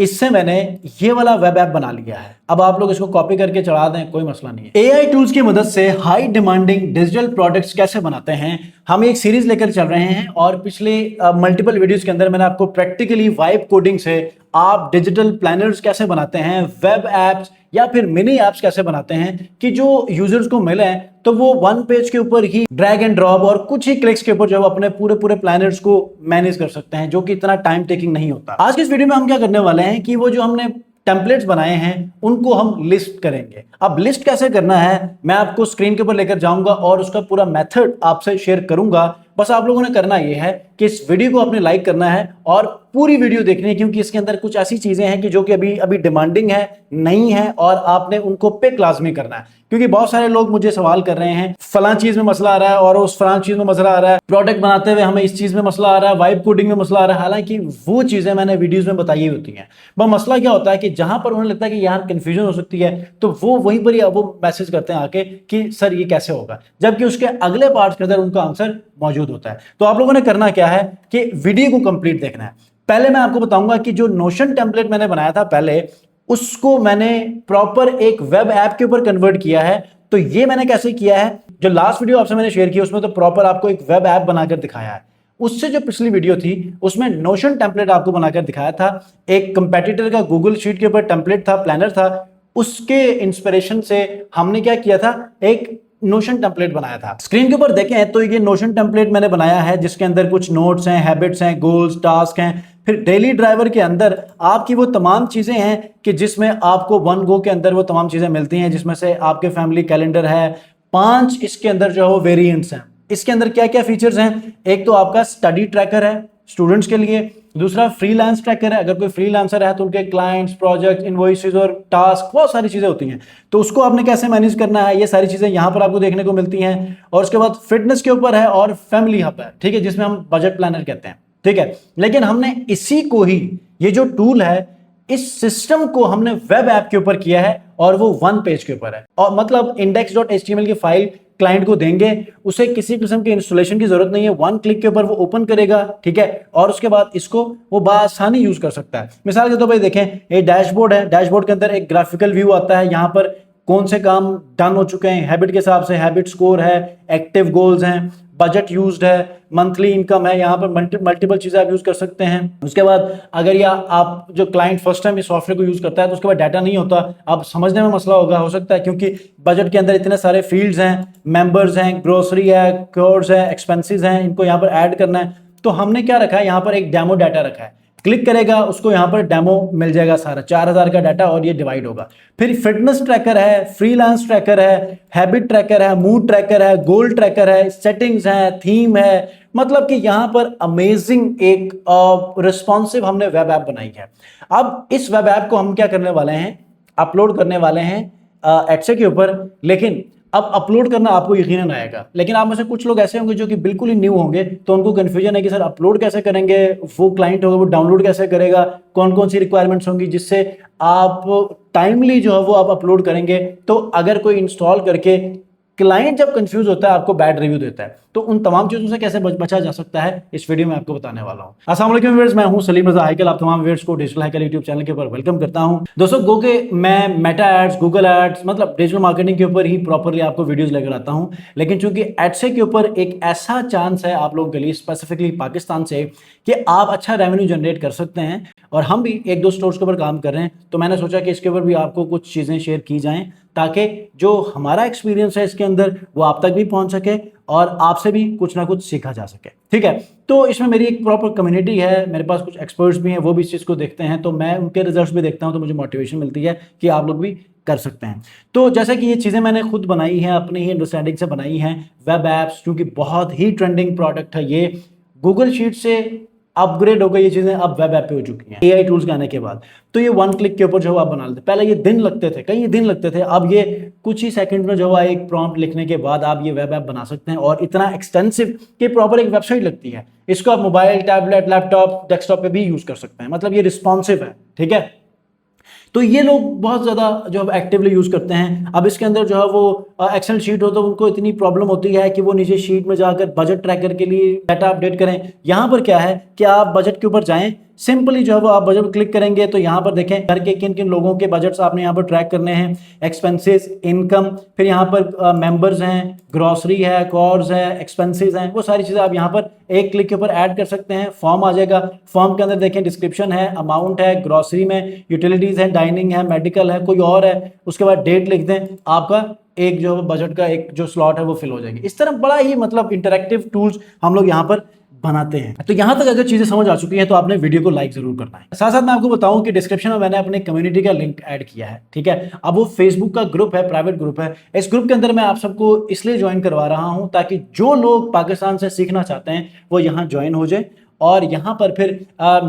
इससे मैंने ये वाला वेब ऐप बना लिया है। अब आप लोग इसको कॉपी करके चढ़ा दें, कोई मसला नहीं है। एआई टूल्स की मदद से हाई डिमांडिंग डिजिटल प्रोडक्ट्स कैसे बनाते हैं, हम एक सीरीज लेकर चल रहे हैं और पिछले मल्टीपल वीडियोस के अंदर मैंने आपको प्रैक्टिकली वाइब कोडिंग से आप डिजिटल प्लानर्स कैसे बनाते हैं, वेब एप्स या फिर मिनी एप्स कैसे बनाते हैं कि जो यूजर्स को मिले तो वो वन पेज के ऊपर ही ड्रैग एंड ड्रॉप और कुछ ही क्लिक्स के ऊपर जो अपने पूरे प्लानर्स को मैनेज कर सकते हैं, जो कि इतना टाइम टेकिंग नहीं होता। आज के इस वीडियो में हम क्या करने वाले हैं कि वो जो हमने टेम्पलेट्स बनाए हैं उनको हम लिस्ट करेंगे। अब लिस्ट कैसे करना है मैं आपको स्क्रीन के ऊपर लेकर जाऊंगा और उसका पूरा मेथड आपसे शेयर करूंगा। बस आप लोगों ने करना यह है कि इस वीडियो को आपने लाइक करना है और पूरी वीडियो देखनी है, क्योंकि इसके अंदर कुछ ऐसी चीजें हैं कि जो कि अभी डिमांडिंग है, नहीं है, और आपने उनको पिक लाजमी करना है। क्योंकि बहुत सारे लोग मुझे सवाल कर रहे हैं फलां चीज में मसला आ रहा है और उस फलां चीज में मसला आ रहा है, प्रोडक्ट बनाते हुए हमें इस चीज में मसला आ रहा है, वाइब कोडिंग में मसला आ रहा है। हालांकि वो चीजें मैंने वीडियोस में बताई होती हैं। वह मसला क्या होता है कि जहां पर उन्हें लगता है कि यार कंफ्यूजन हो सकती है तो वो वहीं पर ही वो मैसेज करते हैं आके कि सर ये कैसे होगा, जबकि उसके अगले पार्ट के अंदर उनका आंसर मौजूद होता है। तो आप लोगों ने करना क्या है कि वीडियो को कंप्लीट देखना है। पहले मैं आपको बताऊंगा कि जो नोशन टेम्पलेट मैंने बनाया था पहले, उसको मैंने प्रॉपर एक वेब ऐप के ऊपर कन्वर्ट किया है। तो ये मैंने कैसे किया है, जो लास्ट वीडियो आपसे मैंने शेयर किया उसमें तो प्रॉपर आपको एक वेब ऐप बनाकर दिखाया है। उससे जो पिछली वीडियो थी उसमें नोशन टेम्पलेट आपको बनाकर दिखाया था। एक कंपेटिटर का गूगल शीट के ऊपर टेम्पलेट था, प्लानर था, उसके इंस्पिरेशन से हमने क्या किया था, एक नोशन टेम्पलेट बनाया था। स्क्रीन के ऊपर देखें तो ये नोशन टेम्पलेट मैंने बनाया है जिसके अंदर कुछ नोट्स हैं, हैबिट्स हैं, गोल्स, टास्क हैं। फिर डेली ड्राइवर के अंदर आपकी वो तमाम चीजें हैं कि जिसमें आपको वन गो के अंदर वो तमाम चीजें मिलती हैं, जिसमें से आपके फैमिली कैलेंडर है। 5 इसके अंदर जो है वो वेरिएंट्स हैं। इसके अंदर क्या क्या फीचर्स हैं, एक तो आपका स्टडी ट्रैकर है स्टूडेंट्स के लिए, दूसरा फ्रीलांस ट्रैकर है, अगर कोई फ्रीलांसर है तो उनके क्लाइंट्स, प्रोजेक्ट, इनवॉइसेस और टास्क, बहुत सारी चीजें होती हैं। तो उसको आपने कैसे मैनेज करना है, ये सारी चीजें यहां पर आपको देखने को मिलती हैं। और उसके बाद फिटनेस के ऊपर है और फैमिली हब है, ठीक है, जिसमें हम बजट प्लानर कहते हैं, ठीक है। लेकिन हमने इसी को ही, ये जो टूल है, इस सिस्टम को हमने वेब ऐप के ऊपर किया है और वो वन पेज के ऊपर है। और मतलब index.html की फाइल क्लाइंट को देंगे, उसे किसी किस्म के इंस्टॉलेशन की जरूरत नहीं है, वन क्लिक के ऊपर वो ओपन करेगा, ठीक है। और उसके बाद इसको वो बासानी यूज कर सकता है। मिसाल के तौर पर देखें, ये डैशबोर्ड है, डैशबोर्ड के अंदर एक ग्राफिकल व्यू आता है, यहाँ पर कौन से काम डन हो चुके हैं हैबिट के हिसाब से, हैबिट स्कोर है, एक्टिव गोल्स हैं, बजट यूज्ड है, मंथली इनकम है, यहाँ पर मल्टीपल चीजें आप यूज कर सकते हैं। उसके बाद अगर या आप जो क्लाइंट फर्स्ट टाइम इस सॉफ्टवेयर को यूज करता है तो उसके बाद डाटा नहीं होता, आप समझने में मसला हो सकता है, क्योंकि बजट के अंदर इतने सारे फील्ड्स हैं, मेंबर्स हैं, ग्रोसरी है, कोर्स है, एक्सपेंसेस हैं, इनको यहाँ पर ऐड करना है। तो हमने क्या रखा है, यहाँ पर एक डेमो डाटा रखा है, क्लिक करेगा उसको यहाँ पर डेमो मिल जाएगा सारा 4000 का डाटा और ये डिवाइड होगा। फिर फिटनेस ट्रैकर है, फ्रीलांस ट्रैकर है, हैबिट ट्रैकर है, मूड ट्रैकर है, गोल ट्रैकर है, सेटिंग्स है, थीम है। मतलब कि यहाँ पर अमेजिंग एक रिस्पॉन्सिव हमने वेब ऐप बनाई है। अब इस वेब ऐप को हम क्या करने वाले हैं, अपलोड करने वाले हैं एडसे के ऊपर। लेकिन अब अपलोड करना आपको यकीनन आएगा, लेकिन आप में से कुछ लोग ऐसे होंगे जो कि बिल्कुल ही न्यू होंगे, तो उनको कंफ्यूजन है कि सर अपलोड कैसे करेंगे, वो क्लाइंट होगा वो डाउनलोड कैसे करेगा, कौन कौन सी रिक्वायरमेंट्स होंगी जिससे आप टाइमली जो है वो आप अपलोड करेंगे। तो अगर कोई इंस्टॉल करके क्लाइंट जब कंफ्यूज होता है, आपको बैड रिव्यू देता है, तो उन तमाम चीजों से कैसे बचा जा सकता है इस वीडियो में आपको बताने वाला हूं। अस्सलाम वालेकुम व्यूअर्स, मैं हूं सलीम रजा हैकल, आप तमाम व्यूअर्स को डिजिटल हैकल यूट्यूब चैनल के ऊपर वेलकम करता हूं। दोस्तों गो के मैं मेटा एड्स, गूगल एड्स, मतलब डिजिटल मार्केटिंग के ऊपर ही प्रॉपरली आपको वीडियोस लेकर आता हूं। लेकिन चूंकि एडसे के ऊपर एक ऐसा चांस है आप लोगों के लिए, स्पेसिफिकली पाकिस्तान से, कि आप अच्छा रेवेन्यू जनरेट कर सकते हैं, और हम भी 1-2 स्टोर्स के ऊपर काम कर रहे हैं, तो मैंने सोचा कि इसके ऊपर भी आपको कुछ चीजें शेयर की जाएं ताकि जो हमारा एक्सपीरियंस है इसके अंदर वो आप तक भी पहुंच सके और आपसे भी कुछ ना कुछ सीखा जा सके, ठीक है। तो इसमें मेरी एक प्रॉपर कम्युनिटी है, मेरे पास कुछ एक्सपर्ट्स भी हैं, वो भी इस चीज़ को देखते हैं, तो मैं उनके रिजल्ट्स भी देखता हूं, तो मुझे मोटिवेशन मिलती है कि आप लोग भी कर सकते हैं। तो जैसा कि ये चीज़ें मैंने खुद बनाई हैं, अपनी ही अंडरस्टैंडिंग से बनाई हैं। वेब ऐप्स क्योंकि बहुत ही ट्रेंडिंग प्रोडक्ट है, ये गूगल शीट से अपग्रेड हो गई, ये चीजें अब वेब ऐप पे हो चुकी हैं एआई टूल्स के आने के बाद। तो ये वन क्लिक के ऊपर जो आप बना लेते, पहले ये दिन लगते थे, कई दिन लगते थे, अब ये कुछ ही सेकंड में जो है एक प्रॉम्प्ट लिखने के बाद आप ये वेब ऐप बना सकते हैं। और इतना एक्सटेंसिव कि प्रॉपर एक वेबसाइट लगती है। इसको आप मोबाइल, टैबलेट, लैपटॉप, डेस्कटॉप पे भी यूज कर सकते हैं, मतलब ये रिस्पॉन्सिव है, ठीक है। तो ये लोग बहुत ज़्यादा जो है एक्टिवली यूज़ करते हैं। अब इसके अंदर जो है वो एक्सेल शीट हो तो उनको इतनी प्रॉब्लम होती है कि वो नीचे शीट में जाकर बजट ट्रैकर के लिए डाटा अपडेट करें। यहाँ पर क्या है कि आप बजट के ऊपर जाएं, सिंपली जो है वो आप बजट क्लिक करेंगे तो यहाँ पर देखें घर के किन किन लोगों के बजट्स आपने यहाँ पर ट्रैक करने हैं, एक्सपेंसेस, इनकम, फिर यहाँ पर मेंबर्स हैं, ग्रॉसरी है, कॉर्स है, एक्सपेंसेस हैं, वो सारी चीजें आप यहाँ पर एक क्लिक के ऊपर ऐड कर सकते हैं। फॉर्म आ जाएगा, फॉर्म के अंदर देखें डिस्क्रिप्शन है, अमाउंट है, ग्रॉसरी में यूटिलिटीज है, डाइनिंग है, मेडिकल है, कोई और है, उसके बाद डेट लिख दें, आपका एक जो बजट का एक जो स्लॉट है वो फिल हो जाएगी। इस तरह बड़ा ही मतलब इंटरैक्टिव टूल्स हम लोग यहाँ पर बनाते हैं। तो यहां तक अगर चीजें समझ आ चुकी हैं तो आपने वीडियो को लाइक जरूर करना है। साथ साथ मैं आपको बताऊं कि डिस्क्रिप्शन में मैंने अपने कम्युनिटी का लिंक ऐड किया है, ठीक है। अब वो फेसबुक का ग्रुप है, प्राइवेट ग्रुप है। इस ग्रुप के अंदर मैं आप सबको इसलिए ज्वाइन करवा रहा हूं ताकि जो लोग पाकिस्तान से सीखना चाहते हैं वो यहाँ ज्वाइन हो जाए और यहाँ पर फिर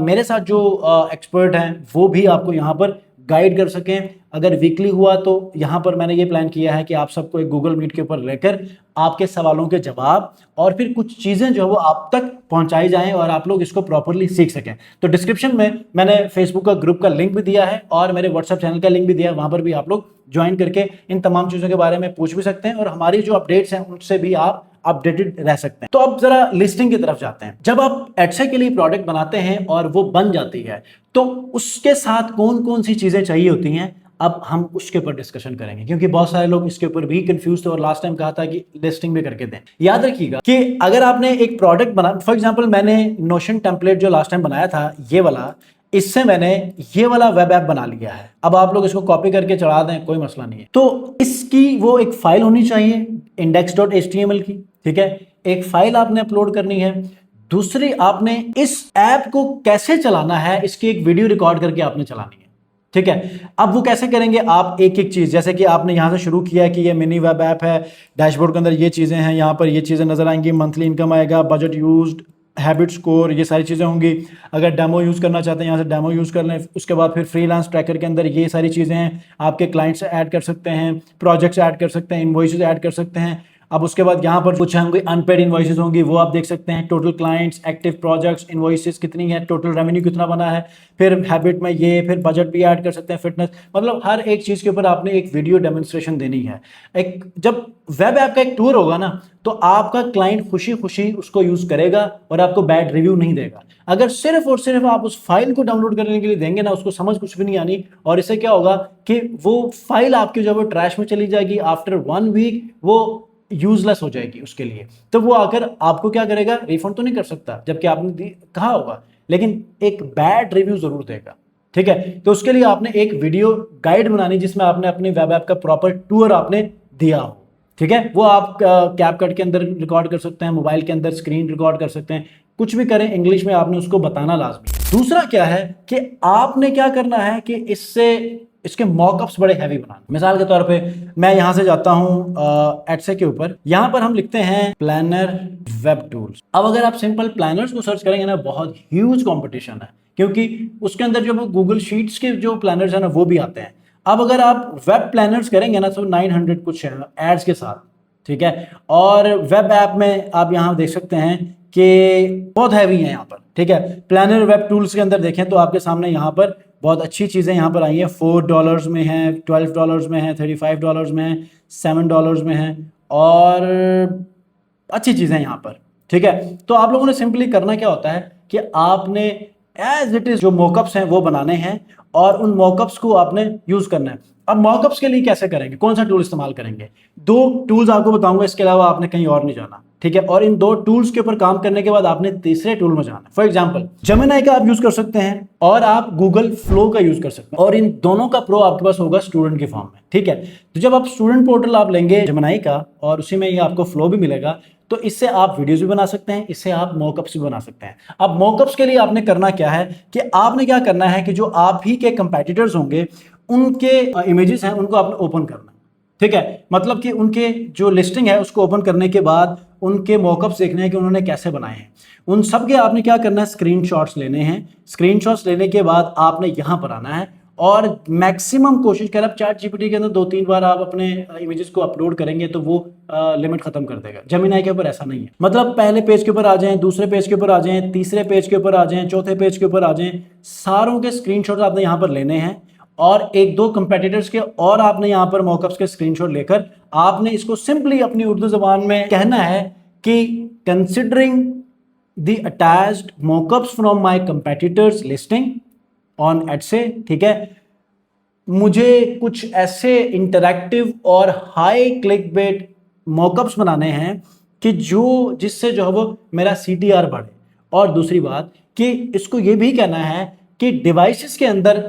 मेरे साथ जो एक्सपर्ट हैं वो भी आपको यहाँ पर गाइड कर सकें। अगर वीकली हुआ तो यहाँ पर मैंने ये प्लान किया है कि आप सबको एक गूगल मीट के ऊपर लेकर आपके सवालों के जवाब और फिर कुछ चीज़ें जो है वो आप तक पहुंचाई जाएं और आप लोग इसको प्रॉपरली सीख सकें। तो डिस्क्रिप्शन में मैंने फेसबुक का ग्रुप का लिंक भी दिया है और मेरे व्हाट्सएप चैनल का लिंक भी दिया है, वहां पर भी आप लोग ज्वाइन करके इन तमाम चीज़ों के बारे में पूछ भी सकते हैं और हमारी जो अपडेट्स हैं उनसे भी आप अपडेटेड रह सकते हैं। तो अब जरा लिस्टिंग की तरफ जाते हैं। जब आप एडसे के लिए प्रोडक्ट बनाते हैं और वो बन जाती है तो उसके साथ कौन कौन सी चीजें चाहिए होती हैं, अब हम उसके ऊपर डिस्कशन करेंगे क्योंकि बहुत सारे लोग इसके ऊपर भी कंफ्यूज थे और लास्ट टाइम कहा था कि लिस्टिंग भी करके दें। याद रखिएगा कि अगर आपने एक प्रोडक्ट बना, फॉर एग्जांपल मैंने नोशन टेम्पलेट जो लास्ट टाइम बनाया था ये वाला, इससे मैंने ये वाला वेब ऐप बना लिया है। अब आप लोग इसको कॉपी करके चढ़ा दें, कोई मसला नहीं है। तो इसकी वो एक फाइल होनी चाहिए index.html की, ठीक है। एक फाइल आपने अपलोड करनी है। दूसरी, आपने इस ऐप को कैसे चलाना है इसकी एक वीडियो रिकॉर्ड करके आपने चलानी है, ठीक है। अब वो कैसे करेंगे आप, एक एक चीज, जैसे कि आपने यहां से शुरू किया है कि ये मिनी वेब ऐप है, डैशबोर्ड के अंदर ये चीजें हैं, यहां पर ये चीजें नजर आएंगी, मंथली इनकम आएगा, बजट यूज्ड, हैबिट स्कोर, ये सारी चीज़ें होंगी। अगर डेमो यूज़ करना चाहते हैं यहाँ से डेमो यूज़ कर लें। उसके बाद फिर फ्रीलांस ट्रैकर के अंदर ये सारी चीज़ें हैं, आपके क्लाइंट्स ऐड कर सकते हैं, प्रोजेक्ट्स ऐड कर सकते हैं, इनवॉइसेस ऐड कर सकते हैं। अब उसके बाद यहाँ पर कुछ होंगे अनपेड इनवॉइसेस होंगी, वो आप देख सकते हैं। Total clients, active projects, invoices कितनी है, टोटल रेवेन्यू कितना बना है, फिर हैबिट में ये, फिर बजट भी ऐड कर सकते हैं, फिटनेस, मतलब हर एक चीज़ के ऊपर आपने एक वीडियो डेमोन्स्ट्रेशन देनी है। एक जब वेब ऐप का एक टूर होगा ना तो आपका क्लाइंट खुशी खुशी उसको यूज करेगा और आपको बैड रिव्यू नहीं देगा। अगर सिर्फ और सिर्फ आप उस फाइल को डाउनलोड करने के लिए देंगे ना, उसको समझ कुछ भी नहीं आनी और इससे क्या होगा कि वो फाइल आपकी जो है ट्रैश में चली जाएगी। आफ्टर 1 वीक वो यूजलेस हो जाएगी उसके लिए। तो वो आकर आपको क्या करेगा, रिफंड तो नहीं कर सकता जबकि आपने कहा होगा, लेकिन एक बैड रिव्यू जरूर देगा, ठीक है। तो उसके लिए आपने एक वीडियो गाइड बनानी जिसमें आपने अपनी वेब ऐप का प्रॉपर टूर आपने दिया हो, ठीक है। वो आप कैपकट के अंदर रिकॉर्ड कर सकते हैं, मोबाइल के अंदर स्क्रीन रिकॉर्ड कर सकते हैं, कुछ भी करें, इंग्लिश में आपने उसको बताना लाजमी। दूसरा क्या है कि आपने क्या करना है कि इसके मॉकअप्स बड़े हैवी बनाना। मिसाल के तौर पे मैं यहां से जाता हूं एडसे के ऊपर, यहां पर हम लिखते हैं प्लानर वेब टूल्स। अब अगर आप सिंपल प्लानर्स को सर्च करेंगे ना, बहुत ह्यूज कंपटीशन है क्योंकि उसके अंदर जो गूगल शीट्स के जो प्लानर्स है ना वो भी आते हैं। अब अगर आप वेब प्लानर्स करेंगे ना तो 900 कुछ है एड्स के साथ, ठीक है। और वेब ऐप में आप यहाँ देख सकते हैं कि बहुत हैवी है यहाँ पर, ठीक है। प्लानर वेब टूल्स के अंदर देखें तो आपके सामने यहाँ पर बहुत अच्छी चीज़ें यहाँ पर आई हैं। $4 में है, $12 में है, $35 में है, $7 में है और अच्छी चीज़ें यहाँ पर, ठीक है। तो आप लोगों ने सिंपली करना क्या होता है कि आपने एज इट इज जो मॉकअप्स हैं वो बनाने हैं और उन मॉकअप्स को आपने यूज करना है। अब मॉकअप्स के लिए कैसे करेंगे, कौन सा टूल इस्तेमाल करेंगे, 2 टूल्स आपको बताऊंगा, इसके अलावा आपने कहीं और नहीं जाना, ठीक है। और इन 2 टूल्स के ऊपर काम करने के बाद आपने तीसरे टूल में जाना। फॉर एग्जांपल जेमिनी का आप यूज कर सकते हैं और आप गूगल फ्लो का यूज कर सकते हैं और इन दोनों का प्रो आपके पास होगा स्टूडेंट के फॉर्म में, ठीक है। तो जब आप स्टूडेंट पोर्टल आप लेंगे जेमिनी का और उसी में ये आपको फ्लो भी मिलेगा, तो इससे आप वीडियोस भी बना सकते हैं, इससे आप मॉकअप्स भी बना सकते हैं। अब मॉकअप्स के लिए आपने करना क्या है कि आपने क्या करना है कि जो आप ही के कंपेटिटर्स होंगे उनके इमेजेस हैं उनको आपने ओपन करना, ठीक है। मतलब कि उनके जो लिस्टिंग है उसको ओपन करने के बाद उनके मॉकअप्स देखने हैं कि उन्होंने कैसे बनाए हैं। उन सब के आपने क्या करना है, स्क्रीनशॉट्स लेने हैं। स्क्रीनशॉट्स लेने के बाद आपने यहाँ पर आना है और मैक्सिमम कोशिश करें, आप चैट जीपीटी के अंदर 2-3 बार आप अपने इमेजेस को अपलोड करेंगे तो वो लिमिट खत्म कर देगा। जेमिनी के ऊपर ऐसा नहीं है, मतलब पहले पेज के ऊपर आ जाएं, दूसरे पेज के ऊपर आ जाएं, तीसरे पेज के ऊपर आ जाएं, चौथे पेज के ऊपर आ जाएं, सारों के स्क्रीनशॉट्स आपने यहाँ पर लेने हैं और 1-2 कंपेटिटर्स के और आपने यहाँ पर मॉकअप्स के स्क्रीनशॉट लेकर आपने इसको सिंपली अपनी उर्दू जबान में कहना है कि considering the attached mockups from my competitors listing on Etsy, ठीक है। मुझे कुछ ऐसे इंटरैक्टिव और हाई क्लिक बेट मॉकअप्स बनाने हैं कि जिससे जो है वो मेरा CTR बढ़े। और दूसरी बात कि इसको ये भी कहना है कि डिवाइसेस के अंदर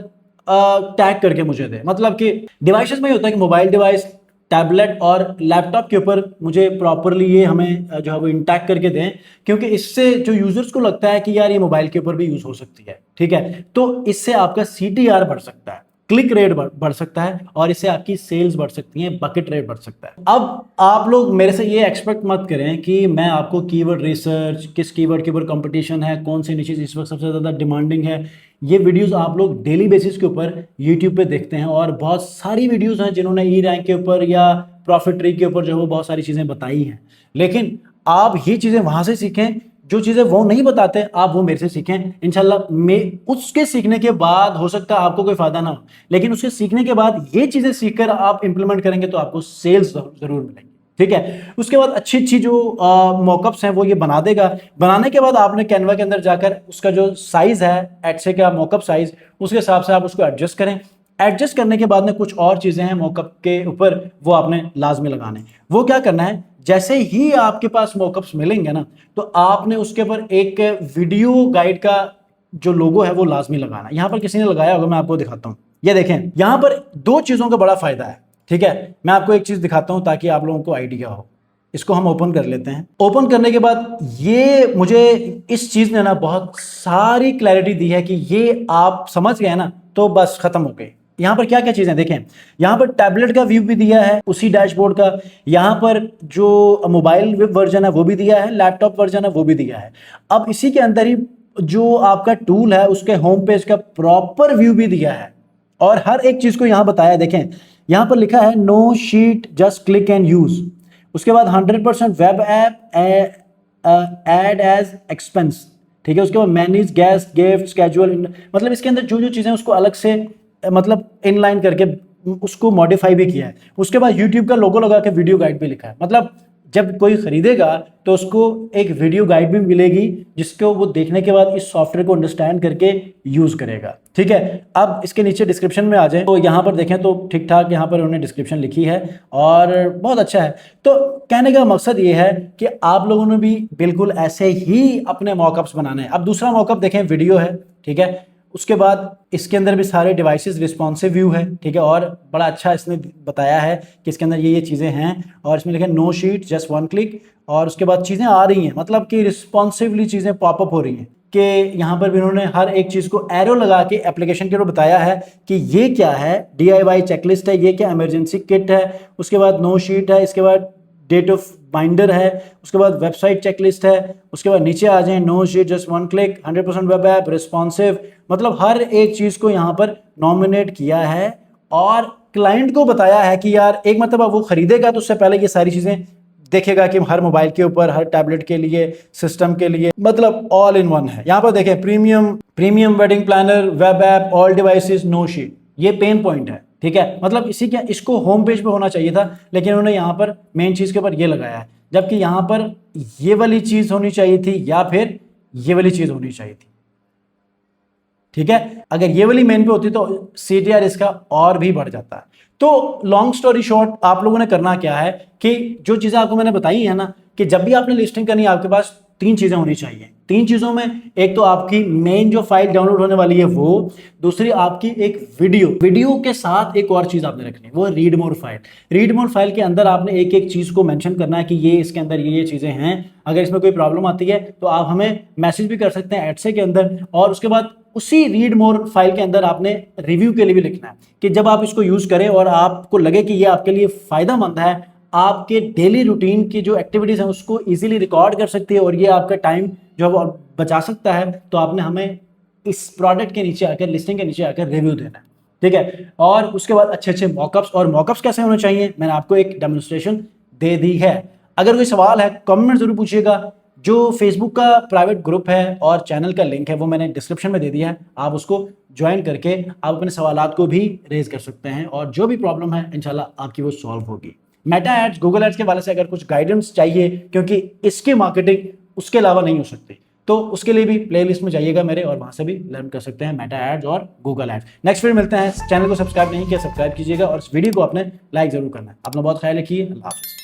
टैग करके मुझे दे, मतलब कि डिवाइसेस में ही होता है कि मोबाइल डिवाइस, टैबलेट और लैपटॉप के ऊपर मुझे प्रॉपरली ये हमें जो है वो इंटैग करके दें, क्योंकि इससे जो यूजर्स को लगता है कि यार ये मोबाइल के ऊपर भी यूज हो सकती है, ठीक है। तो इससे आपका CTR बढ़ सकता है, क्लिक रेट बढ़ सकता है, और इससे आपकी सेल्स बढ़ सकती हैं, बकेट रेट बढ़ सकता है। अब आप लोग मेरे से ये एक्सपेक्ट मत करें कि मैं आपको कीवर्ड रिसर्च, किस कीवर्ड के ऊपर कंपटीशन है, कौन सी निचेस इस वक्त सबसे ज़्यादा डिमांडिंग है, ये वीडियोस आप लोग डेली बेसिस के ऊपर यूट्यूब पे देखते हैं, और बहुत सारी वीडियोस हैं जिन्होंने ई रैंक के ऊपर या प्रॉफिट ट्री के ऊपर जो है वो बहुत सारी चीज़ें बताई हैं। लेकिन आप ये चीज़ें वहाँ से सीखें, जो चीज़ें वो नहीं बताते आप वो मेरे से सीखें। इंशाल्लाह मैं उसके सीखने के बाद हो सकता है आपको कोई फायदा ना हो, लेकिन उसके सीखने के बाद ये चीज़ें सीखकर आप इंप्लीमेंट करेंगे तो आपको सेल्स जरूर मिलेंगी, ठीक है। उसके बाद अच्छी अच्छी जो मॉकअप्स हैं वो ये बना देगा। बनाने के बाद आपने कैनवा के अंदर जाकर उसका जो साइज है एडसे का मॉकअप साइज, उसके हिसाब से आप उसको एडजस्ट करें। एडजस्ट करने के बाद में कुछ और चीज़ें हैं मॉकअप के ऊपर, वो आपने लाजमी लगाने। वो क्या करना है, जैसे ही आपके पास मॉकअप्स मिलेंगे ना, तो आपने उसके ऊपर एक वीडियो गाइड का जो लोगो है वो लाजमी लगाना। यहां पर किसी ने लगाया होगा, मैं आपको दिखाता हूं। ये देखें, यहां पर दो चीजों का बड़ा फायदा है, ठीक है। मैं आपको एक चीज दिखाता हूं ताकि आप लोगों को आइडिया हो। इसको हम ओपन कर लेते हैं। ओपन करने के बाद ये मुझे इस चीज ने ना बहुत सारी क्लैरिटी दी है कि ये आप समझ गए ना तो बस खत्म हो गई। यहाँ पर क्या क्या चीजें देखें, यहाँ पर टैबलेट का व्यू भी दिया है उसी डैशबोर्ड का, यहाँ पर जो मोबाइल वर्जन है वो भी दिया है, लैपटॉप वर्जन है वो भी दिया है। अब इसी के अंदर ही जो आपका टूल है उसके होम पेज का प्रॉपर व्यू भी दिया है, और हर एक चीज को यहाँ बताया। देखें यहाँ पर लिखा है no sheet just click and use. उसके बाद 100% web app add as expense, ठीक है। उसके बाद मैनेज गेस्ट गिफ्ट स्केड्यूल, मतलब इसके अंदर जो जो चीजें उसको अलग से मतलब इनलाइन करके उसको मॉडिफाई भी किया है। उसके बाद यूट्यूब का लोगो लगा के वीडियो गाइड भी लिखा है, मतलब जब कोई खरीदेगा तो उसको एक वीडियो गाइड भी मिलेगी जिसको वो देखने के बाद इस सॉफ्टवेयर को अंडरस्टैंड करके यूज करेगा, ठीक है। अब इसके नीचे डिस्क्रिप्शन में आ जाए तो यहाँ पर देखें तो ठीक ठाक यहाँ पर उन्होंने डिस्क्रिप्शन लिखी है और बहुत अच्छा है। तो कहने का मकसद ये है कि आप लोगों ने भी बिल्कुल ऐसे ही अपने मॉकअप्स बनाने हैं। अब दूसरा मॉकअप देखें, वीडियो है, ठीक है। उसके बाद इसके अंदर भी सारे डिवाइसेस रिस्पॉन्सिव व्यू है, ठीक है। और बड़ा अच्छा इसने बताया है कि इसके अंदर ये चीज़ें हैं, और इसमें लिखा है no sheet just one click. और उसके बाद चीज़ें आ रही हैं, मतलब कि रिस्पॉन्सिवली चीज़ें पॉपअप हो रही हैं, कि यहाँ पर भी उन्होंने हर एक चीज़ को एरो लगा के एप्लीकेशन के ऊपर बताया है कि ये क्या है, DIY चेकलिस्ट है, ये क्या इमरजेंसी किट है, उसके बाद नो शीट है, इसके बाद डेट ऑफ बाइंडर है, उसके बाद वेबसाइट चेकलिस्ट है, उसके बाद नीचे आ जाए no sheet just one click, 100% web app responsive, मतलब हर एक चीज़ को यहाँ पर नॉमिनेट किया है। और क्लाइंट को बताया है कि यार एक मतलब वो खरीदेगा तो उससे पहले ये सारी चीज़ें देखेगा कि हर मोबाइल के ऊपर, हर टैबलेट के लिए, सिस्टम के लिए, मतलब ऑल इन वन है। यहाँ पर देखें premium wedding planner, web app, all devices, no sheet, ये पेन पॉइंट है, ठीक है। मतलब इसको होम पेज पे होना चाहिए था, लेकिन उन्होंने यहाँ पर मेन चीज़ के ऊपर ये लगाया है, जबकि यहाँ पर ये वाली चीज़ होनी चाहिए थी या फिर ये वाली चीज़ होनी चाहिए थी, ठीक है। अगर ये वाली मेन पे होती तो CTR इसका और भी बढ़ जाता है। तो लॉन्ग स्टोरी शॉर्ट, आप लोगों ने करना क्या है कि जो चीज़ें आपको मैंने बताई है ना, कि जब भी आपने लिस्टिंग करनी है आपके पास 3 चीज़ें होनी चाहिए। 3 चीज़ों में एक तो आपकी मेन जो फाइल डाउनलोड होने वाली है वो, दूसरी आपकी एक वीडियो के साथ एक और चीज़ आपने रखनी है, वो read more file. Read more file के अंदर आपने एक एक चीज़ को मेंशन करना है कि ये इसके अंदर ये चीज़ें हैं, अगर इसमें कोई प्रॉब्लम आती है तो आप हमें मैसेज भी कर सकते हैं एडसे के अंदर। और उसके बाद उसी रीड मोर फाइल के अंदर आपने रिव्यू के लिए भी लिखना है कि जब आप इसको यूज करें और आपको लगे कि ये आपके लिए फायदेमंद है, आपके डेली रूटीन की जो एक्टिविटीज हैं उसको इजीली रिकॉर्ड कर सकती है और ये आपका टाइम जो है वो बचा सकता है, तो आपने हमें इस प्रोडक्ट के नीचे आकर, लिस्टिंग के नीचे आकर रिव्यू देना है, ठीक है। और उसके बाद अच्छे अच्छे मॉकअप्स, और मॉकअप्स कैसे होने चाहिए मैंने आपको एक डेमोन्स्ट्रेशन दे दी है। अगर कोई सवाल है कमेंट जरूर पूछिएगा। जो फेसबुक का प्राइवेट ग्रुप है और चैनल का लिंक है वो मैंने डिस्क्रिप्शन में दे दिया है, आप उसको ज्वाइन करके आप अपने सवालात को भी रेज कर सकते हैं, और जो भी प्रॉब्लम है इंशाल्लाह आपकी वो सॉल्व होगी। मेटा एड्स, गूगल एड्स के वाले से अगर कुछ गाइडेंस चाहिए, क्योंकि इसकी मार्केटिंग उसके अलावा नहीं हो सकती, तो उसके लिए भी प्लेलिस्ट में जाइएगा मेरे, और वहां से भी लर्न कर सकते हैं मेटा एड्स और गूगल एड्स। नेक्स्ट फिर मिलते हैं। चैनल को सब्सक्राइब नहीं किया, सब्सक्राइब कीजिएगा, और इस वीडियो को आपने लाइक जरूर करना है। अपना बहुत ख्याल रखिए। अल्लाह हाफिज़।